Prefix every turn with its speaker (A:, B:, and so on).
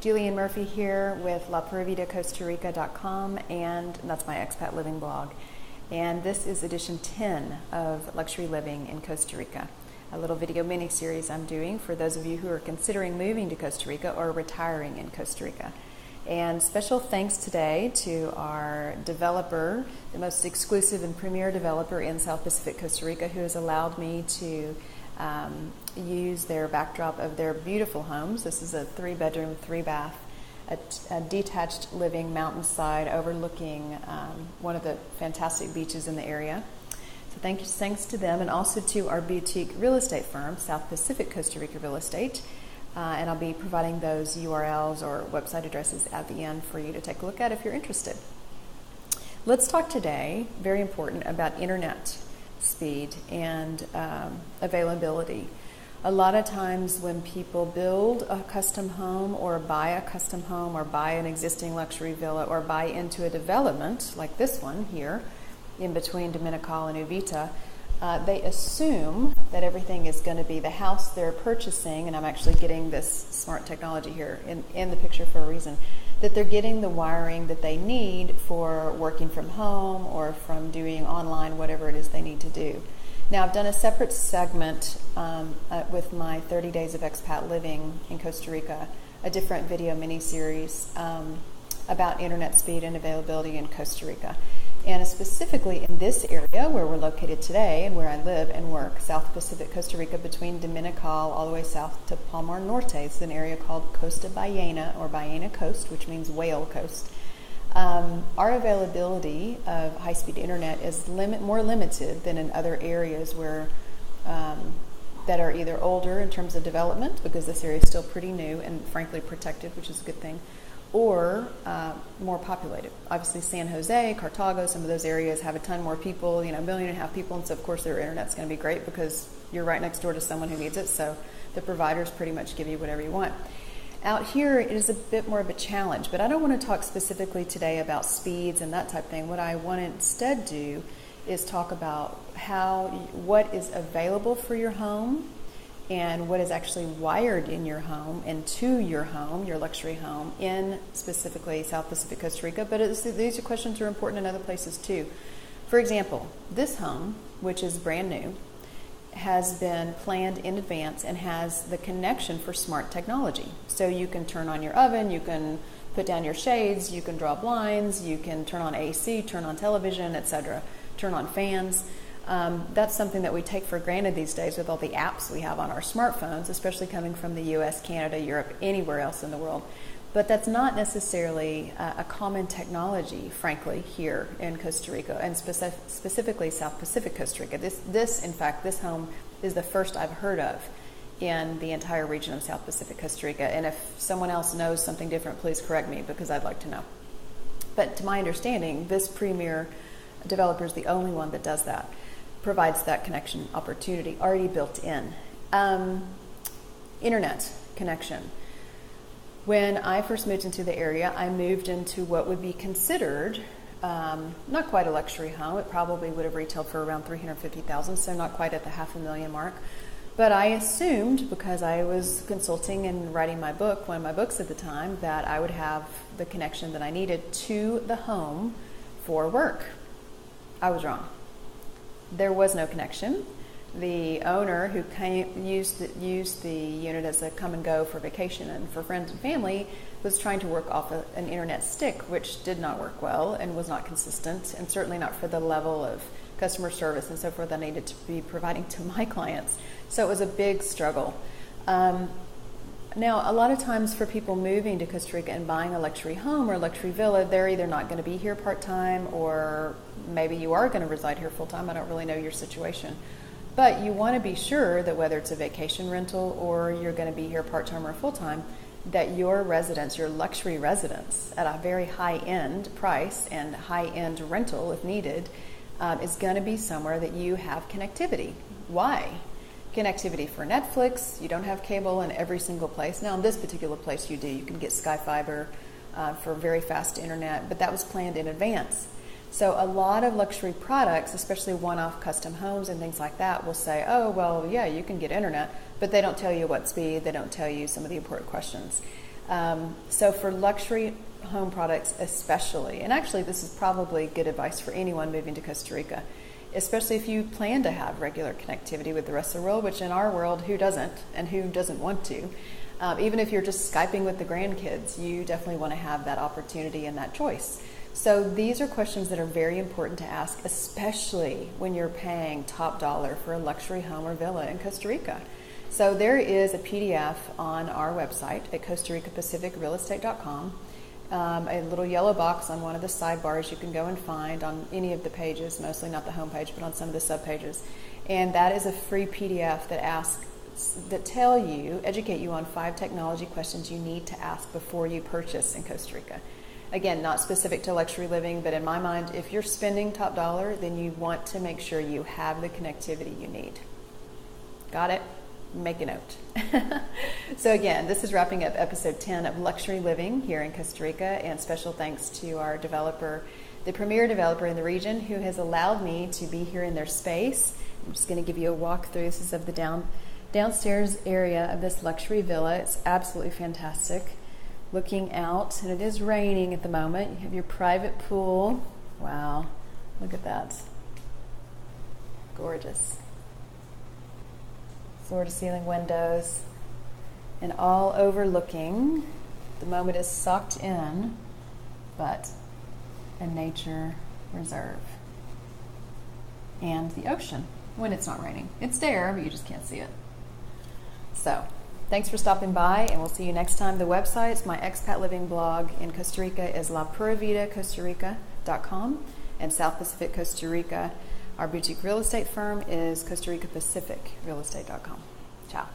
A: JuliAnne Murphy here with LaPuraVidaCostaRica.com, and that's my expat living blog. And this is edition 10 of Luxury Living in Costa Rica, a little video mini-series I'm doing for those of you who are considering moving to Costa Rica or retiring in Costa Rica. And special thanks today to our developer, the most exclusive and premier developer in South Pacific Costa Rica, who has allowed me to use their backdrop of their beautiful homes. This is a 3-bedroom, 3-bath, a detached living mountainside overlooking one of the fantastic beaches in the area. So thanks to them, and also to our boutique real estate firm, South Pacific Costa Rica Real Estate. And I'll be providing those URLs or website addresses at the end for you to take a look at if you're interested. Let's talk today, very important, about internet speed and availability. A lot of times when people build a custom home or buy a custom home or buy an existing luxury villa or buy into a development like this one here in between Dominical and Uvita, they assume that everything is going to be the house they're purchasing, and I'm actually getting this smart technology here in the picture for a reason, that they're getting the wiring that they need for working from home or from doing online, whatever it is they need to do. Now, I've done a separate segment with my 30 Days of Expat Living in Costa Rica, a different video mini-series about internet speed and availability in Costa Rica. And specifically in this area where we're located today and where I live and work, South Pacific Costa Rica, between Dominical all the way south to Palmar Norte. It's an area called Costa Ballena, or Ballena Coast, which means whale coast. Our availability of high-speed internet is more limited than in other areas where that are either older in terms of development, because this area is still pretty new and frankly protected, which is a good thing, or more populated. Obviously San Jose, Cartago, some of those areas have a ton more people, 1.5 million people, and so of course their internet's going to be great because you're right next door to someone who needs it, so the providers pretty much give you whatever you want. Out here it is a bit more of a challenge, but I don't want to talk specifically today about speeds and that type of thing. What I want to instead do is talk about what is available for your home and what is actually wired in your home and to your home, your luxury home, in specifically South Pacific Costa Rica. But these questions are important in other places too. For example, this home, which is brand new, has been planned in advance and has the connection for smart technology. So you can turn on your oven, you can put down your shades, you can draw blinds, you can turn on AC, turn on television, etc., turn on fans. That's something that we take for granted these days with all the apps we have on our smartphones, especially coming from the US, Canada, Europe, anywhere else in the world. But that's not necessarily a common technology, frankly, here in Costa Rica, and specifically South Pacific Costa Rica. This home is the first I've heard of in the entire region of South Pacific Costa Rica. And if someone else knows something different, please correct me, because I'd like to know. But to my understanding, this premier developer is the only one that does that, provides that connection opportunity already built in. Internet connection. When I first moved into the area, I moved into what would be considered not quite a luxury home. It probably would have retailed for around $350,000, so not quite at the $500,000 mark. But I assumed, because I was consulting and writing my book, one of my books at the time, that I would have the connection that I needed to the home for work. I was wrong. There was no connection. The owner, who used the unit as a come and go for vacation and for friends and family, was trying to work off an internet stick, which did not work well and was not consistent, and certainly not for the level of customer service and so forth I needed to be providing to my clients. So it was a big struggle. Now, a lot of times for people moving to Costa Rica and buying a luxury home or a luxury villa, they're either not going to be here part-time, or maybe you are going to reside here full-time. I don't really know your situation. But you want to be sure that whether it's a vacation rental or you're going to be here part-time or full-time, that your residence, your luxury residence, at a very high-end price and high-end rental if needed, is going to be somewhere that you have connectivity. Why? Connectivity for Netflix. You don't have cable in every single place. Now, in this particular place you do. You can get Sky Fiber for very fast internet, but that was planned in advance. So a lot of luxury products, especially one-off custom homes and things like that, will say, oh, well, yeah, you can get internet, but they don't tell you what speed. They don't tell you some of the important questions. So for luxury home products especially, and actually this is probably good advice for anyone moving to Costa Rica, especially if you plan to have regular connectivity with the rest of the world, which in our world, who doesn't and who doesn't want to? Even if you're just Skyping with the grandkids, you definitely want to have that opportunity and that choice. So these are questions that are very important to ask, especially when you're paying top dollar for a luxury home or villa in Costa Rica. So there is a PDF on our website at CostaRicaPacificRealEstate.com, a little yellow box on one of the sidebars you can go and find on any of the pages, mostly not the home page, but on some of the sub pages. And that is a free PDF that educate you on 5 technology questions you need to ask before you purchase in Costa Rica. Again, not specific to luxury living, but in my mind, if you're spending top dollar, then you want to make sure you have the connectivity you need. Got it? Make a note. So again, this is wrapping up episode 10 of Luxury Living here in Costa Rica, and special thanks to our developer, the premier developer in the region, who has allowed me to be here in their space. I'm just going to give you a walkthrough. This is of the downstairs area of this luxury villa. It's absolutely fantastic. Looking out, and it is raining at the moment. You have your private pool. Wow, look at that. Gorgeous. Floor-to-ceiling windows, and all overlooking. The moment is socked in, but a nature reserve. And the ocean, when it's not raining. It's there, but you just can't see it. So, thanks for stopping by, and we'll see you next time. The website, my expat living blog in Costa Rica, is LaPuraVidaCostaRica.com, and South Pacific Costa Rica, our boutique real estate firm, is CostaRicaPacificRealEstate.com. Ciao.